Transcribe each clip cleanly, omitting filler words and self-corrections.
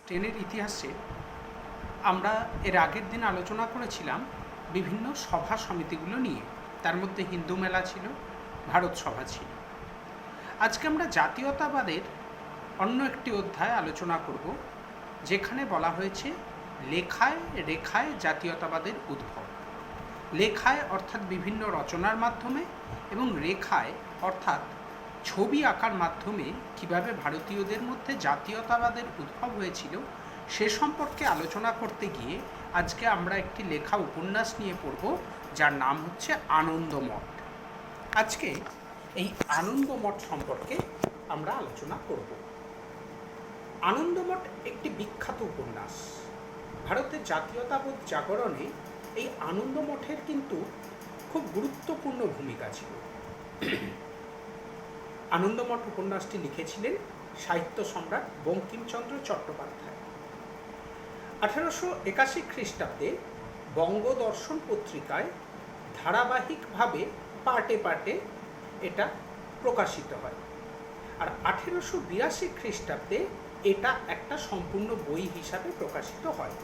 ট্রেনের ইতিহাসে আমরা এর আগের দিন আলোচনা করেছিলাম বিভিন্ন সভা সমিতিগুলো নিয়ে। তার মধ্যে হিন্দু মেলা ছিল, ভারত সভা ছিল। আজকে আমরা জাতীয়তাবাদের অন্য একটি অধ্যায় আলোচনা করব, যেখানে বলা হয়েছে লেখায় রেখায় জাতীয়তাবাদের উদ্ভব। লেখায় অর্থাৎ বিভিন্ন রচনার মাধ্যমে, এবং রেখায় অর্থাৎ ছবি আঁকার মাধ্যমে কিভাবে ভারতীয়দের মধ্যে জাতীয়তাবাদের উদ্ভব হয়েছিল সে সম্পর্কে আলোচনা করতে গিয়ে আজকে আমরা একটি লেখা উপন্যাস নিয়ে পড়ব, যার নাম হচ্ছে আনন্দমঠ। আজকে এই আনন্দমঠ সম্পর্কে আমরা আলোচনা করব। আনন্দমঠ একটি বিখ্যাত উপন্যাস। ভারতের জাতীয়তাবোধ জাগরণে এই আনন্দমঠের কিন্তু খুব গুরুত্বপূর্ণ ভূমিকা ছিল। আনন্দমঠ উপন্যাসটি লিখেছিলেন সাহিত্য সম্রাট বঙ্কিমচন্দ্র চট্টোপাধ্যায়। 1881 খ্রিস্টাব্দে বঙ্গদর্শন পত্রিকায় ধারাবাহিকভাবে পার্টে পার্টে এটা প্রকাশিত হয়। আর 1882 খ্রিস্টাব্দে এটা একটা সম্পূর্ণ বই হিসাবে প্রকাশিত হয়।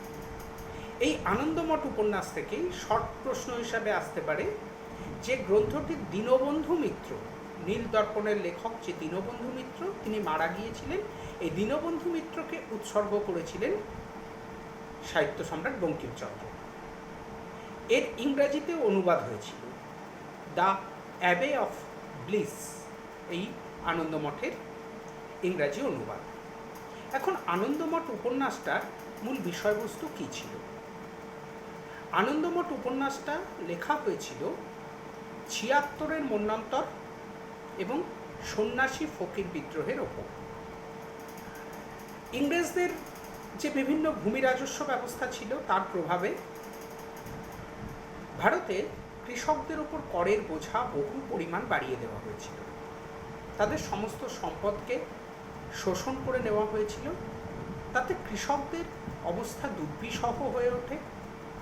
এই আনন্দমঠ উপন্যাস থেকেই শর্ট প্রশ্ন হিসাবে আসতে পারে যে গ্রন্থটি দীনবন্ধু মিত্র, নীল দর্পণের লেখক যে দীনবন্ধু মিত্র, তিনি মারা গিয়েছিলেন। এই দীনবন্ধু মিত্রকে উৎসর্গ করেছিলেন সাহিত্য সম্রাট বঙ্কিমচন্দ্র। এর ইংরাজিতেও অনুবাদ হয়েছিল, দ্য অ্যাবে অফ ব্লিস, এই আনন্দমঠের ইংরাজি অনুবাদ। এখন আনন্দমঠ উপন্যাসটার মূল বিষয়বস্তু কী ছিল? আনন্দমঠ উপন্যাসটা লেখা হয়েছিল 76-এর মন্বন্তর এবং সন্ন্যাসী ফকির বিদ্রোহের ওপর। ইংরেজদের যে বিভিন্ন ভূমি রাজস্ব ব্যবস্থা ছিল তার প্রভাবে ভারতে কৃষকদের ওপর করের বোঝা বহু পরিমাণ বাড়িয়ে দেওয়া হয়েছিল। তাদের সমস্ত সম্পদকে শোষণ করে নেওয়া হয়েছিল। তাতে কৃষকদের অবস্থা দুর্বিষহ হয়ে ওঠে।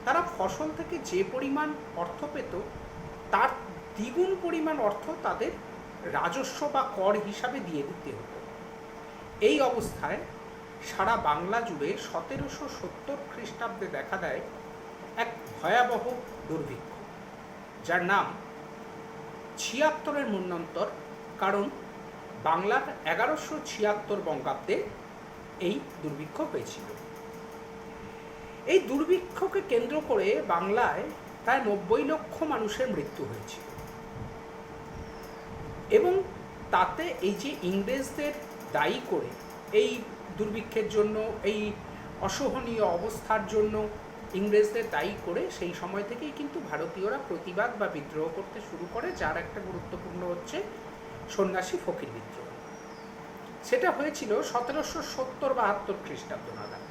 তারা ফসল থেকে যে পরিমাণ অর্থ পেত তার দ্বিগুণ পরিমাণ অর্থ তাদের রাজস্ব বা কর হিসাবে দিয়ে দিতে হতো। এই অবস্থায় সারা বাংলা জুড়ে 1770 খ্রিস্টাব্দে দেখা দেয় এক ভয়াবহ দুর্ভিক্ষ, যার নাম 76-এর মন্বন্তর। কারণ বাংলার 1176 বঙ্গাব্দে এই দুর্ভিক্ষ হয়েছিল। এই দুর্ভিক্ষকে কেন্দ্র করে বাংলায় প্রায় 90 লক্ষ মানুষের মৃত্যু হয়েছিল। এবং তাতে এই যে ইংরেজদের দায়ী করে এই দুর্ভিক্ষের জন্য, এই অসহনীয় অবস্থার জন্য ইংরেজদের দায়ী করে সেই সময় থেকেই কিন্তু ভারতীয়রা প্রতিবাদ বা বিদ্রোহ করতে শুরু করে, যার একটা গুরুত্বপূর্ণ হচ্ছে সন্ন্যাসী ফকির বিদ্রোহ। সেটা হয়েছিল 1770-72 খ্রিস্টাব্দ নাগাদ।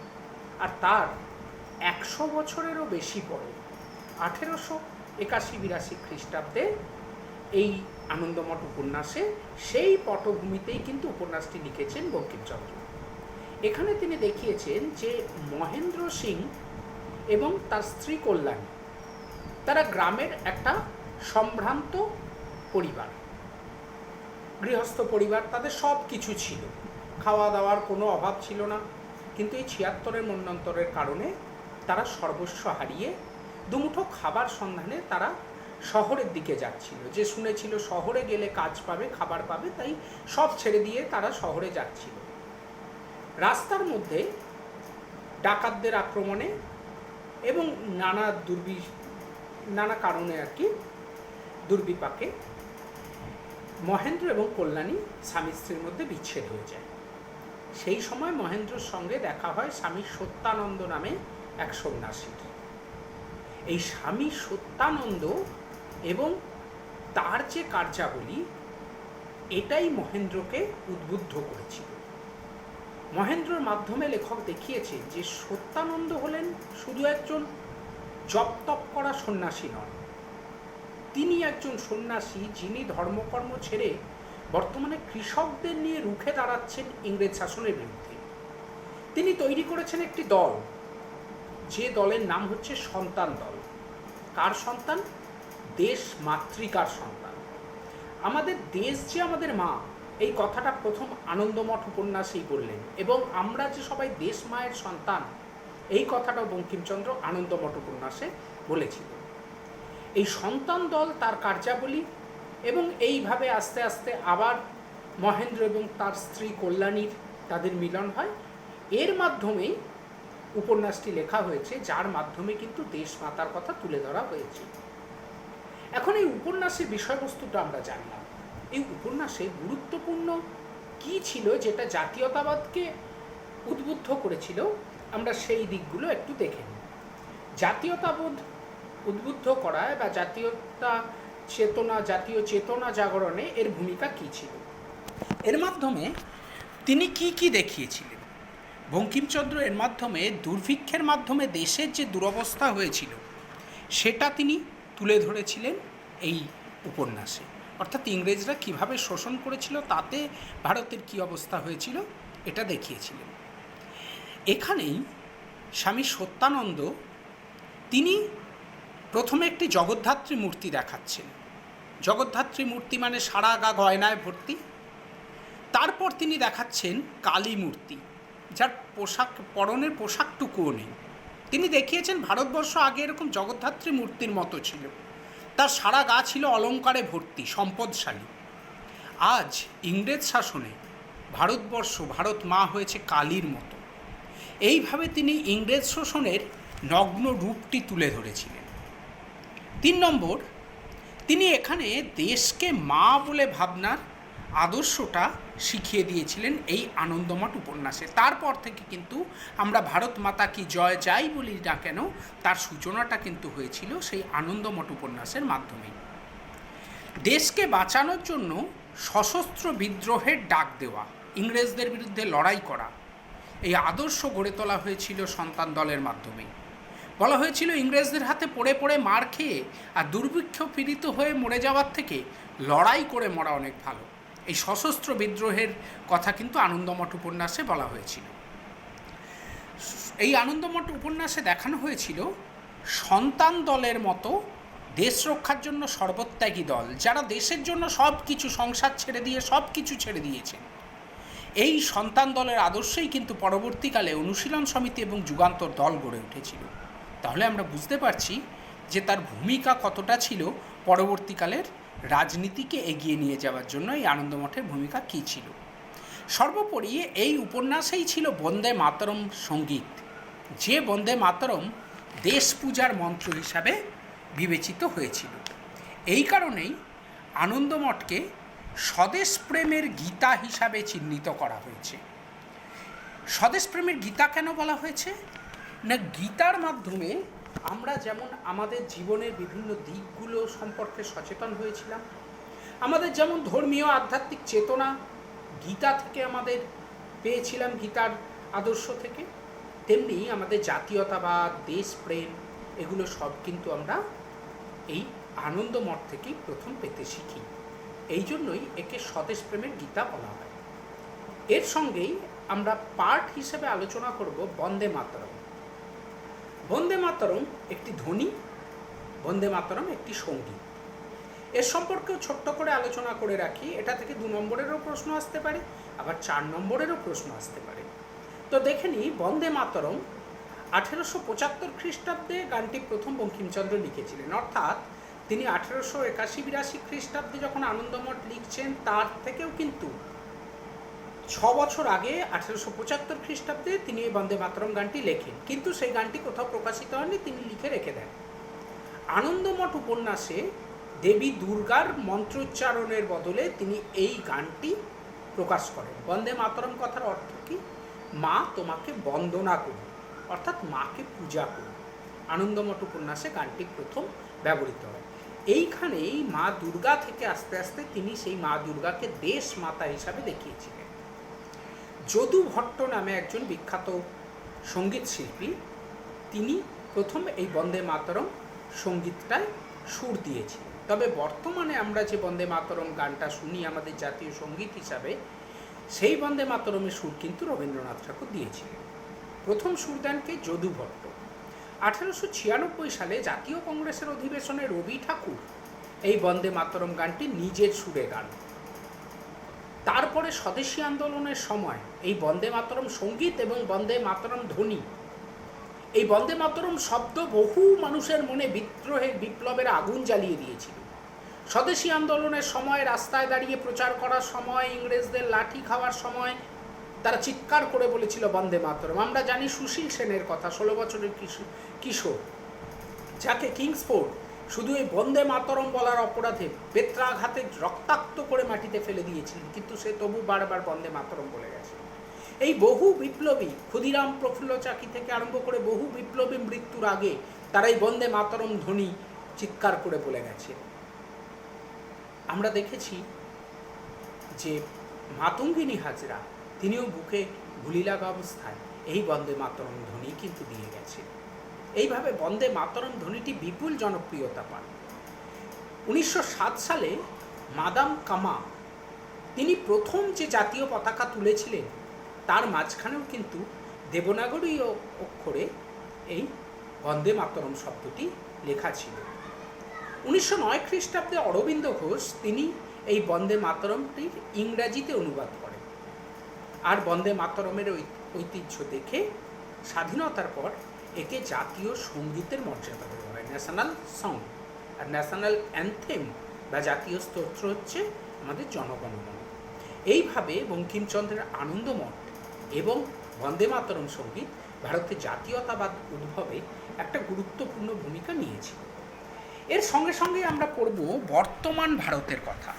আর তার 100 বছরেরও বেশি পরে 1881-82 খ্রিস্টাব্দে এই আনন্দমঠ উপন্যাসে সেই পটভূমিতেই কিন্তু উপন্যাসটি লিখেছেন বঙ্কিমচন্দ্র। এখানে তিনি দেখিয়েছেন যে মহেন্দ্র সিং এবং তার স্ত্রী কল্যাণী, তারা গ্রামের একটা সম্ভ্রান্ত পরিবার, গৃহস্থ পরিবার। তাদের সব কিছু ছিল, খাওয়া দাওয়ার কোনো অভাব ছিল না। কিন্তু এই 76-এর মন্বন্তরের কারণে তারা সর্বস্ব হারিয়ে দুমুঠো খাবার সন্ধানে তারা শহরের দিকে যাচ্ছিল। যে শুনেছিল শহরে গেলে কাজ পাবে, খাবার পাবে, তাই সব ছেড়ে দিয়ে তারা শহরে যাচ্ছিল। রাস্তার মধ্যে ডাকাতদের আক্রমণে এবং নানা কারণে আর কি দুর্বিপাকে মহেন্দ্র এবং কল্যাণী স্বামী স্ত্রীর মধ্যে বিচ্ছেদ হয়ে যায়। সেই সময় মহেন্দ্রর সঙ্গে দেখা হয় স্বামী সত্যানন্দ নামে এক সন্ন্যাসীর। এই স্বামী সত্যানন্দ এবং তার যে কার্যাবলী, এটাই মহেন্দ্রকে উদ্বুদ্ধ করেছিল। মহেন্দ্রর মাধ্যমে লেখক দেখিয়েছে যে সত্যানন্দ হলেন শুধু একজন জপ তপ করা সন্ন্যাসী নন, তিনি একজন সন্ন্যাসী যিনি ধর্মকর্ম ছেড়ে বর্তমানে কৃষকদের নিয়ে রুখে দাঁড়াচ্ছেন ইংরেজ শাসনের বিরুদ্ধে। তিনি তৈরি করেছেন একটি দল, যে দলের নাম হচ্ছে সন্তান দল। কার সন্তান? দেশ মাতৃকার সন্তান। আমাদের দেশ যে আমাদের মা, এই কথাটা প্রথম আনন্দমঠ উপন্যাসেই বললেন, এবং আমরা যে সবাই দেশ মায়ের সন্তান, এই কথাটাও বঙ্কিমচন্দ্র আনন্দমঠ উপন্যাসে বলেছিল। এই সন্তান দল, তার কার্যাবলী, এবং এইভাবে আস্তে আস্তে আবার মহেন্দ্র এবং তার স্ত্রী কল্যাণীর তাদের মিলন হয়। এর মাধ্যমেই উপন্যাসটি লেখা হয়েছে, যার মাধ্যমে কিন্তু দেশ মাতার কথা তুলে ধরা হয়েছে। এখন এই উপন্যাসের বিষয়বস্তুটা আমরা জানলাম। এই উপন্যাসে গুরুত্বপূর্ণ কি ছিল যেটা জাতীয়তাবাদকে উদ্বুদ্ধ করেছিল, আমরা সেই দিকগুলো একটু দেখে নিই। জাতীয়তাবোধ উদ্বুদ্ধ করায় বা জাতীয় চেতনা জাগরণে এর ভূমিকা কী ছিল, এর মাধ্যমে তিনি কি দেখিয়েছিলেন। বঙ্কিমচন্দ্র এর মাধ্যমে দুর্ভিক্ষের মাধ্যমে দেশের যে দুরবস্থা হয়েছিল সেটা তিনি তুলে ধরেছিলেন এই উপন্যাসে। অর্থাৎ ইংরেজরা কিভাবে শোষণ করেছিল, তাতে ভারতের কি অবস্থা হয়েছিল এটা দেখিয়েছিলেন। এখানেই স্বামী সত্যানন্দ তিনি প্রথমে একটি জগদ্ধাত্রী মূর্তি দেখাচ্ছেন। জগদ্ধাত্রী মূর্তি মানে সারা গা গয়নায় ভর্তি। তারপর তিনি দেখাচ্ছেন কালী মূর্তি, যার পরনের পোশাকটুকুও নেই। তিনি দেখিয়েছেন ভারতবর্ষ আগে এরকম জগদ্ধাত্রী মূর্তির মতো ছিল, তার সারা গা ছিল অলঙ্কারে ভর্তি, সম্পদশালী। আজ ইংরেজ শাসনে ভারত মা হয়েছে কালীর মতো। এইভাবে তিনি ইংরেজ শোষণের নগ্ন রূপটি তুলে ধরেছিলেন। 3 নম্বর, তিনি এখানে দেশকে মা বলে ভাবনার আদর্শটা শিখিয়ে দিয়েছিলেন এই আনন্দমঠ উপন্যাসে। তারপর থেকে কিন্তু আমরা ভারত মাতা কি জয় যাই বলি না কেন, তার সূচনাটা কিন্তু হয়েছিল সেই আনন্দমঠ উপন্যাসের মাধ্যমেই। দেশকে বাঁচানোর জন্য সশস্ত্র বিদ্রোহের ডাক দেওয়া, ইংরেজদের বিরুদ্ধে লড়াই করা, এই আদর্শ গড়ে তোলা হয়েছিল সন্তান দলের মাধ্যমেই। বলা হয়েছিল ইংরেজদের হাতে পড়ে পড়ে মার খেয়ে আর দুর্ভিক্ষ পীড়িত হয়ে মরে যাওয়ার থেকে লড়াই করে মরা অনেক ভালো। এই সশস্ত্র বিদ্রোহের কথা কিন্তু আনন্দমঠ উপন্যাসে বলা হয়েছিল। এই আনন্দমঠ উপন্যাসে দেখানো হয়েছিল সন্তান দলের মতো দেশ রক্ষার জন্য সর্বত্যাগী দল, যারা দেশের জন্য সব কিছু, সংসার ছেড়ে দিয়ে সব কিছু ছেড়ে দিয়েছেন। এই সন্তান দলের আদর্শেই কিন্তু পরবর্তীকালে অনুশীলন সমিতি এবং যুগান্তর দল গড়ে উঠেছিল। তাহলে আমরা বুঝতে পারছি যে তার ভূমিকা কতটা ছিল পরবর্তীকালের রাজনীতিকে এগিয়ে নিয়ে যাওয়ার জন্য এই আনন্দমঠের ভূমিকা কী ছিল। সর্বোপরি এই উপন্যাসেই ছিল বন্দে মাতরম সঙ্গীত, যে বন্দে মাতরম দেশ পূজার মন্ত্র হিসাবে বিবেচিত হয়েছিল। এই কারণেই আনন্দমঠকে স্বদেশ প্রেমের গীতা হিসাবে চিহ্নিত করা হয়েছে। স্বদেশ প্রেমের গীতা কেন বলা হয়েছে না, গীতার মাধ্যমে আমরা যেমন আমাদের জীবনের বিভিন্ন দিকগুলো সম্পর্কে সচেতন হয়েছিলাম, আমাদের যেমন ধর্মীয় আধ্যাত্মিক চেতনা গীতা থেকে আমাদের পেয়েছিলাম, গীতার আদর্শ থেকে, তেমনি আমাদের জাতীয়তাবাদ, দেশপ্রেম, এগুলো সব কিন্তু আমরা এই আনন্দমঠ থেকেই প্রথম পেতে শিখি। এই জন্যই একে স্বদেশ প্রেমের গীতা বলা হয়। এর সঙ্গেই আমরা পার্ট হিসেবে আলোচনা করব বন্দে মাতরম। বন্দে মাতরম একটি ধ্বনি, বন্দে মাতরম একটি সঙ্গীত। এর সম্পর্কেও ছোট্ট করে আলোচনা করে রাখি। এটা থেকে 2 নম্বরেরও প্রশ্ন আসতে পারে, আবার 4 নম্বরেরও প্রশ্ন আসতে পারে। তো দেখে নিই, বন্দে মাতরম 1875 খ্রিস্টাব্দে গানটি প্রথম বঙ্কিমচন্দ্র লিখেছিলেন। অর্থাৎ তিনি 1881-82 খ্রিস্টাব্দে যখন আনন্দমঠ লিখছেন, তার থেকেও কিন্তু 6 বছর আগে 1875 খ্রিস্টাব্দে তিনি এই বন্দে মাতরম গানটি লেখেন। কিন্তু সেই গানটি কোথাও প্রকাশিত হয়নি, তিনি লিখে রেখে দেন। আনন্দমঠ উপন্যাসে দেবী দুর্গার মন্ত্রোচ্চারণের বদলে তিনি এই গানটি প্রকাশ করেন। বন্দে মাতরম কথার অর্থ কি? মা তোমাকে বন্দনা করি, অর্থাৎ মাকে পূজা করি। আনন্দমঠ উপন্যাসে গানটি প্রথম ব্যবহৃত হয়। এইখানেই মা দুর্গা থেকে আস্তে আস্তে তিনি সেই মা দুর্গাকে দেশ মাতা হিসাবে দেখিয়েছিলেন। যদু ভট্ট নামে একজন বিখ্যাত সঙ্গীত শিল্পী, তিনি প্রথম এই বন্দে মাতরম সঙ্গীতটায় সুর দিয়েছিলেন। তবে বর্তমানে আমরা যে বন্দে মাতরম গানটা শুনি আমাদের জাতীয় সঙ্গীত হিসাবে, সেই বন্দে মাতরমের সুর কিন্তু রবীন্দ্রনাথ ঠাকুর দিয়েছিলেন। প্রথম সুর দেন কে? যদু ভট্ট। 1896 সালে জাতীয় কংগ্রেসের অধিবেশনে রবি ঠাকুর এই বন্দে মাতরম গানটি নিজের সুরে গান। তারপরে স্বদেশী আন্দোলনের সময় এই বন্দে মাতরম সঙ্গীত এবং বন্দে মাতরম ধ্বনি, এই বন্দে মাতরম শব্দ বহু মানুষের মনে বিদ্রোহের বিপ্লবের আগুন জ্বালিয়ে দিয়েছিল। স্বদেশী আন্দোলনের সময় রাস্তায় দাঁড়িয়ে প্রচার করার সময়, ইংরেজদের লাঠি খাওয়ার সময় তারা চিৎকার করে বলেছিল বন্দে মাতরম। আমরা জানি সুশীল সেনের কথা, 16 বছরের কিশোর, যাকে কিংসফোর্ড শুধু এই বন্দে মাতরম বলার অপরাধে বেত্রাঘাতে রক্তাক্ত করে মাটিতে ফেলে দিয়েছিলেন, কিন্তু সে তবু বারবার বন্দে মাতরম বলে গেছে। এই বহু বিপ্লবী, ক্ষুদিরাম প্রফুল্ল চাকি থেকে আরম্ভ করে বহু বিপ্লবী মৃত্যুর আগে তারা এই বন্দে মাতরম ধ্বনি চিৎকার করে বলে গেছে। আমরা দেখেছি যে মাতঙ্গিনী হাজরা, তিনিও বুকে গুলি লাগা অবস্থায় এই বন্দে মাতরম ধ্বনি কিন্তু দিয়ে গেছে। এইভাবে বন্দে মাতরম ধ্বনিটি বিপুল জনপ্রিয়তা পান। 1907 সালে মাদাম কামা তিনি প্রথম যে জাতীয় পতাকা তুলেছিলেন, তার মাঝখানেও কিন্তু দেবনাগরী অক্ষরে এই বন্দে মাতরম শব্দটি লেখা ছিল। 1909 খ্রিস্টাব্দে অরবিন্দ ঘোষ তিনি এই বন্দে মাতরমটির ইংরাজিতে অনুবাদ করেন। আর বন্দে মাতরমের ঐতিহ্য দেখে স্বাধীনতার পর একে জাতীয় সঙ্গীতের মর্যাদা দেওয়া হয়, ন্যাশনাল সং। আর ন্যাশনাল অ্যান্থেম বা জাতীয় স্তোত্র হচ্ছে আমাদের জনগণমন। এইভাবে বঙ্কিমচন্দ্রের আনন্দমঠ এবং বন্দে মাতরম সঙ্গীত ভারতের জাতীয়তাবাদ উদ্ভবে একটা গুরুত্বপূর্ণ ভূমিকা নিয়েছিল। এর সঙ্গে সঙ্গে আমরা পড়ব বর্তমান ভারতের কথা।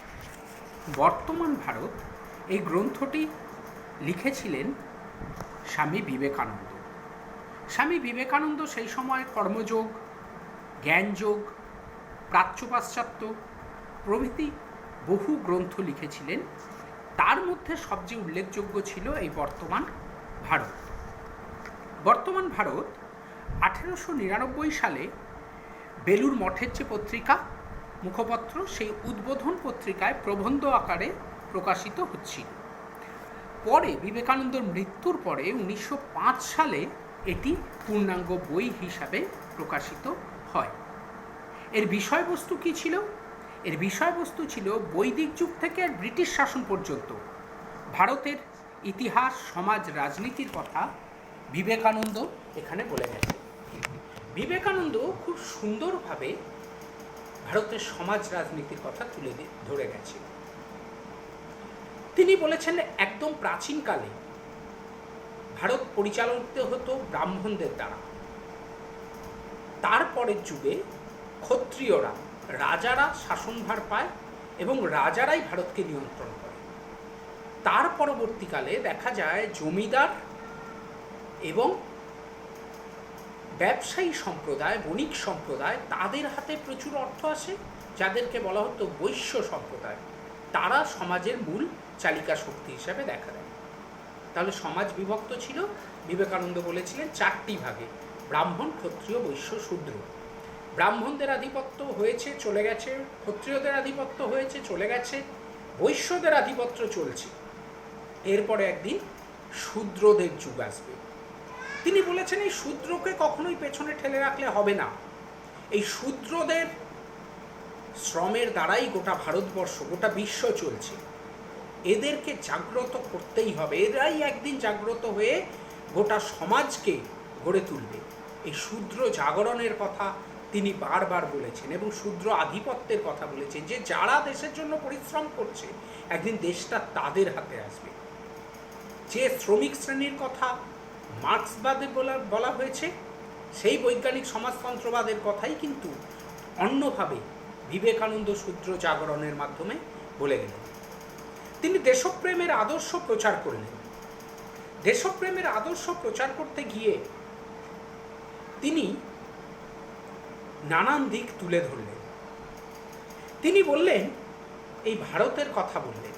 বর্তমান ভারত এই গ্রন্থটি লিখেছিলেন স্বামী বিবেকানন্দ। স্বামী বিবেকানন্দ সেই সময় কর্মযোগ, জ্ঞানযোগ, প্রাচ্য পাশ্চাত্য প্রভৃতি বহু গ্রন্থ লিখেছিলেন। তার মধ্যে সবচেয়ে উল্লেখযোগ্য ছিল এই বর্তমান ভারত। বর্তমান ভারত 1899 সালে বেলুর মঠের যে পত্রিকা, মুখপত্র, সেই উদ্বোধন পত্রিকায় প্রবন্ধ আকারে প্রকাশিত হচ্ছিল। পরে বিবেকানন্দর মৃত্যুর পরে 1905 সালে এটি পূর্ণাঙ্গ বই হিসাবে প্রকাশিত হয়। এর বিষয়বস্তু কী ছিল? এর বিষয়বস্তু ছিল বৈদিক যুগ থেকে ব্রিটিশ শাসন পর্যন্ত ভারতের ইতিহাস, সমাজ, রাজনীতির কথা বিবেকানন্দ এখানে বলে গেছে। বিবেকানন্দ খুব সুন্দরভাবে ভারতের সমাজ রাজনীতির কথা তুলে ধরে গেছে। তিনি বলেছেন একদম প্রাচীনকালে ভারত পরিচালিত হতো ব্রাহ্মণদের দ্বারা। তারপরের যুগে ক্ষত্রিয়রা, রাজারা শাসনভার পায় এবং রাজারাই ভারতকে নিয়ন্ত্রণ করে। তার পরবর্তীকালে দেখা যায় জমিদার এবং ব্যবসায়ী সম্প্রদায়, বণিক সম্প্রদায়, তাদের হাতে প্রচুর অর্থ আসে, যাদেরকে বলা হতো বৈশ্য সম্প্রদায়। তারা সমাজের মূল চালিকা শক্তি হিসাবে দেখা দেয়। তাহলে সমাজ বিভক্ত ছিল, বিবেকানন্দ বলেছিলেন 4টি ভাগে: ব্রাহ্মণ, ক্ষত্রিয়, বৈশ্য, শূদ্র। ব্রাহ্মণদের আধিপত্য হয়েছে, চলে গেছে; ক্ষত্রিয়দের আধিপত্য হয়েছে, চলে গেছে; বৈশ্যদের আধিপত্য চলছে। এরপরে একদিন শূদ্রদের যুগ আসবে। তিনি বলেছেন এই শূদ্রকে কখনোই পেছনে ঠেলে রাখলে হবে না। এই শূদ্রদের শ্রমের দ্বারাই গোটা ভারতবর্ষ, গোটা বিশ্ব চলছে। এদেরকে জাগ্রত করতেই হবে। এরাই একদিন জাগ্রত হয়ে গোটা সমাজকে গড়ে তুলবে। এই শূদ্র জাগরণের কথা তিনি বারবার বলেছেন এবং শূদ্র আধিপত্যের কথা বলেছেন, যে যারা দেশের জন্য পরিশ্রম করছে একদিন দেশটা তাদের হাতে আসবে। যে শ্রমিক শ্রেণীর কথা মার্ক্সবাদে বলা হয়েছে, সেই বৈজ্ঞানিক সমাজতন্ত্রবাদের কথাই কিন্তু অন্যভাবে বিবেকানন্দ শূদ্র জাগরণের মাধ্যমে বলে গেলেন। তিনি দেশপ্রেমের আদর্শ প্রচার করলেন। দেশপ্রেমের আদর্শ প্রচার করতে গিয়ে তিনি নানান দিক তুলে ধরলেন। তিনি বললেন, এই ভারতের কথা বললেন।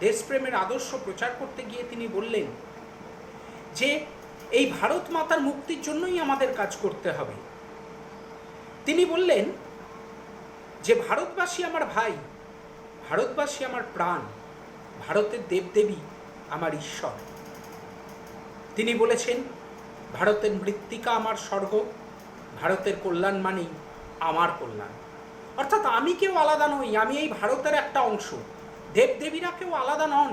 দেশপ্রেমের আদর্শ প্রচার করতে গিয়ে তিনি বললেন যে এই ভারত মাতার মুক্তির জন্যই আমাদের কাজ করতে হবে। তিনি বললেন যে ভারতবাসী আমার ভাই, ভারতবাসী আমার প্রাণ, ভারতের দেবদেবী আমার ঈশ্বর। তিনি বলেছেন ভারতের মৃত্তিকা আমার স্বর্গ, ভারতের কল্যাণ মানেই আমার কল্যাণ। অর্থাৎ আমি কেউ আলাদা নই, আমি এই ভারতের একটা অংশ। দেবদেবীরা কেউ আলাদা নন,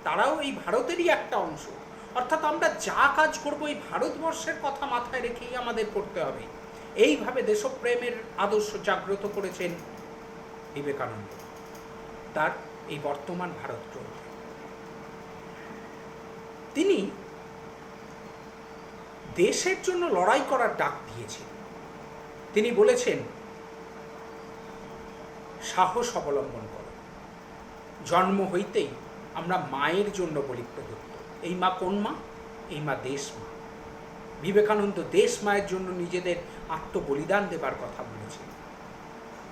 তারাও এই ভারতেরই একটা অংশ। অর্থাৎ আমরা যা কাজ করব এই ভারতবর্ষের কথা মাথায় রেখেই আমাদের করতে হবে। এইভাবে দেশপ্রেমের আদর্শ জাগ্রত করেছেন বিবেকানন্দ তার এই বর্তমান ভারত গ্রন্থে। তিনি দেশের জন্য লড়াই করার ডাক দিয়েছেন। তিনি বলেছেন, সাহস অবলম্বন করো, জন্ম হইতেই আমরা মায়ের জন্য বলি প্রদত্ত। এই মা কোন মা? এই মা দেশ মা। বিবেকানন্দ দেশ মায়ের জন্য নিজেদের আত্মবলিদান দেবার কথা বলেছেন,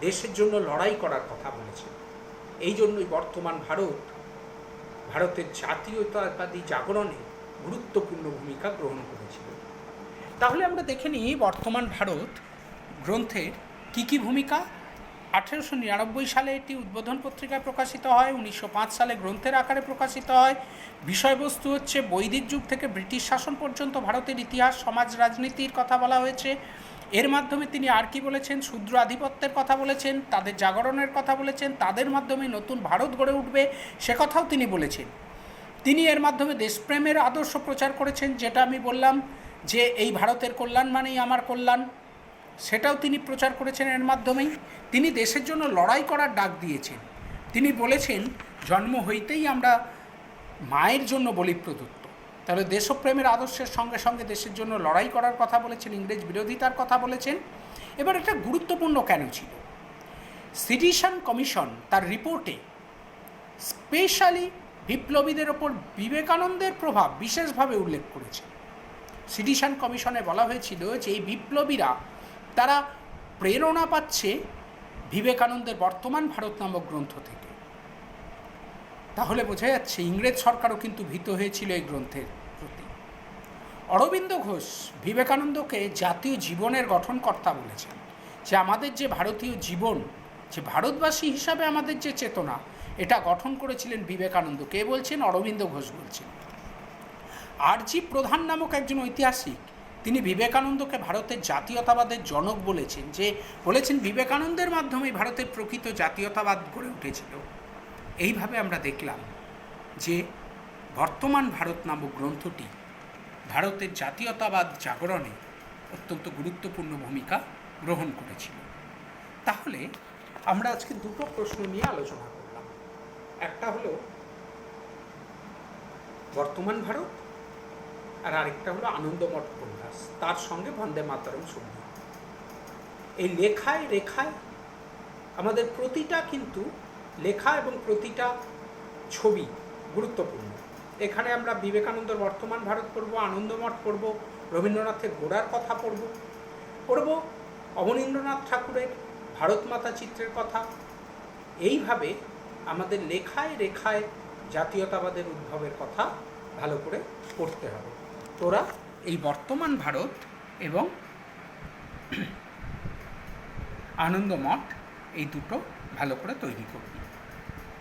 দেশের জন্য লড়াই করার কথা বলেছেন। এই জন্যই বর্তমান ভারতের জাতীয়তাবাদী জাগরণে গুরুত্বপূর্ণ ভূমিকা গ্রহণ করেছিল। তাহলে আমরা দেখে নিই বর্তমান ভারত গ্রন্থের কী ভূমিকা। 1899 সালে এটি উদ্বোধন পত্রিকায় প্রকাশিত হয়, 1905 সালে গ্রন্থের আকারে প্রকাশিত হয়। বিষয়বস্তু হচ্ছে বৈদিক যুগ থেকে ব্রিটিশ শাসন পর্যন্ত ভারতের ইতিহাস, সমাজ, রাজনীতির কথা বলা হয়েছে। এর মাধ্যমে তিনি আর কি বলেছেন? শূদ্র আধিপত্যের কথা বলেছেন, তাদের জাগরণের কথা বলেছেন, তাদের মাধ্যমে নতুন ভারত গড়ে উঠবে সে কথাও তিনি বলেছেন। তিনি এর মাধ্যমে দেশপ্রেমের আদর্শ প্রচার করেছেন, যেটা আমি বললাম যে এই ভারতের কল্যাণ মানেই আমার কল্যাণ, সেটাও তিনি প্রচার করেছেন এর মাধ্যমেই। তিনি দেশের জন্য লড়াই করার ডাক দিয়েছেন। তিনি বলেছেন, জন্ম হইতেই আমরা মায়ের জন্য বলি প্রদত্ত। তাহলে দেশপ্রেমের আদর্শের সঙ্গে সঙ্গে দেশের জন্য লড়াই করার কথা বলেছেন, ইংরেজ বিরোধিতার কথা বলেছেন। এবার এটা গুরুত্বপূর্ণ কেন ছিল? সিডিশন কমিশন তার রিপোর্টে স্পেশালি বিপ্লবীদের ওপর বিবেকানন্দের প্রভাব বিশেষভাবে উল্লেখ করেছে। সিডিশন কমিশনে বলা হয়েছিল যে এই বিপ্লবীরা তারা প্রেরণা পাচ্ছে বিবেকানন্দের বর্তমান ভারত নামক গ্রন্থ থেকে। তাহলে বোঝা যাচ্ছে ইংরেজ সরকারও কিন্তু ভীত হয়েছিল এই গ্রন্থের প্রতি। অরবিন্দ ঘোষ বিবেকানন্দকে জাতীয় জীবনের গঠনকর্তা বলেছেন, যে আমাদের যে ভারতীয় জীবন, যে ভারতবাসী হিসাবে আমাদের যে চেতনা, এটা গঠন করেছিলেন বিবেকানন্দ। কে বলছেন? অরবিন্দ ঘোষ বলছেন। আর.জি. প্রধান নামক একজন ঐতিহাসিক, তিনি বিবেকানন্দকে ভারতের জাতীয়তাবাদের জনক বলেছেন, যে বলেছেন বিবেকানন্দের মাধ্যমে ভারতের প্রকৃত জাতীয়তাবাদ গড়ে উঠেছিল। এইভাবে আমরা দেখলাম যে বর্তমান ভারত নামক গ্রন্থটি ভারতের জাতীয়তাবাদ জাগরণে অত্যন্ত গুরুত্বপূর্ণ ভূমিকা গ্রহণ করেছিল। তাহলে আমরা আজকে দুটো প্রশ্ন নিয়ে আলোচনা করলাম। একটা হলো বর্তমান ভারত, আর আরেকটা হলো আনন্দমঠ উপন্যাস, তার সঙ্গে বন্দে মাতরম সঙ্গীত। এই লেখায় রেখায় আমাদের প্রতিটা কিন্তু লেখা এবং প্রতিটা ছবি গুরুত্বপূর্ণ। এখানে আমরা বিবেকানন্দর বর্তমান ভারত পড়ব, আনন্দমঠ পড়ব, রবীন্দ্রনাথের গোড়ার কথা পড়ব, অবনীন্দ্রনাথ ঠাকুরের ভারত মাতা চিত্রের কথা। এইভাবে আমাদের লেখায় রেখায় জাতীয়তাবাদের উদ্ভবের কথা ভালো করে পড়তে হবে। তোরা এই বর্তমান ভারত এবং আনন্দমঠ এই দুটো ভালো করে তৈরি করবি।